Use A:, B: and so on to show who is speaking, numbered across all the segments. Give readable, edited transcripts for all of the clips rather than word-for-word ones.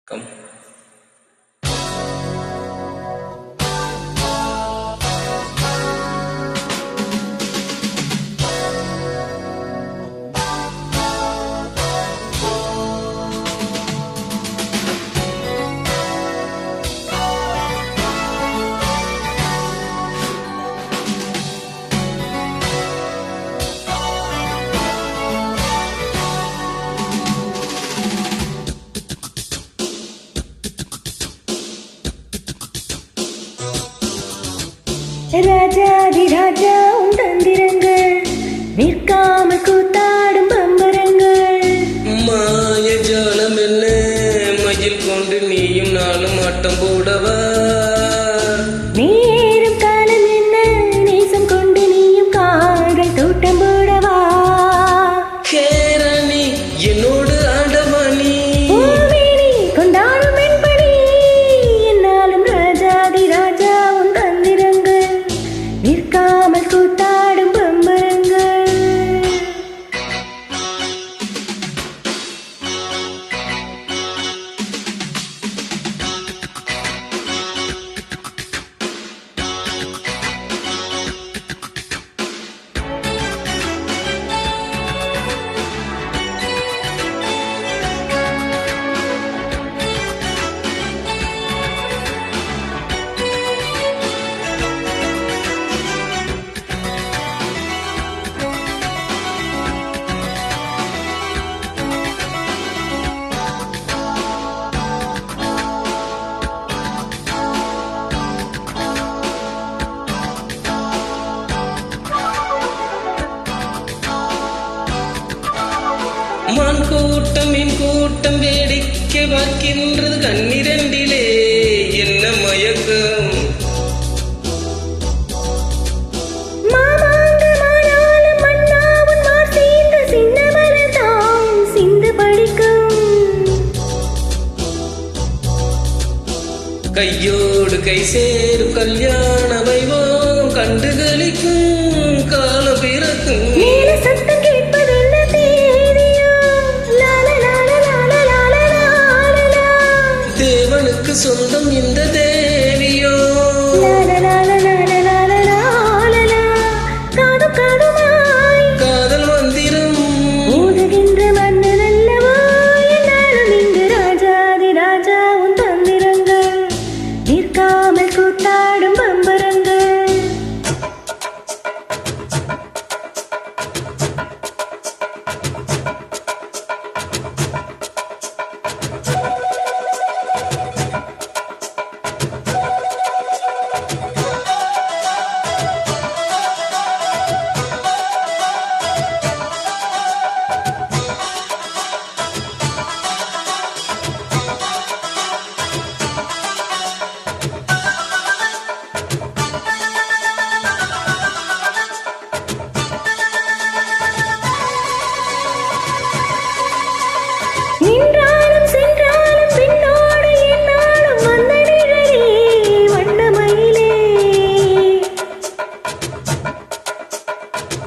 A: Come.
B: ராஜாதி ராஜா உன் தந்திரங்கள் நிற்காமல் கூத்தாடும் பம்பரங்கள்.
A: மாயஜாலம் என்ன மயில் கொண்டு நீயும் நாளும் ஆட்டம் போடவா?
B: நேரும் காலம் என்ன நேசம் கொண்டு நீயும் கால்கள் தோட்டம் போடவா?
A: கேரணி என்னோடு ஆடவாணி
B: கொண்டாடும் என்படி என்னாலும் ராஜாதி ராஜா உன் தந்திரங்கள் நிற்காமல் கூத்தாடும் பம்பரங்கள்.
A: மான் கூட்டம் மீன் கூட்டம் வேடிக்கை பார்க்கின்றது கண்ணிரண்டிலே என்ன மயக்கம்? கையோடு கை சேரும் கல்யாண வைபோகம் கண்டு களிக்கும் காலம் பிறக்கும்.
B: சத்தம் கேட்பதென்ன
A: தேவனுக்கு சொந்தம் இந்த தேவியோ? காதல் மந்திரம்
B: ஊதுகின்ற மன்னன் அல்லவோ என்னாலும் இங்கு ராஜாதி ராஜா உன் தந்திரங்கள் நிற்காமல் கூத்தாடும் பம்பரங்கள்.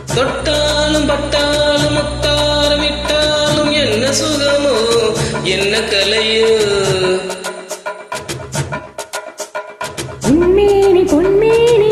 A: தொட்டாலும் பட்டாலும் முத்தாரம் இட்டாலும் என்ன சுகமோ என்ன கலையோ?
B: உன்மேனி பொன்மேனி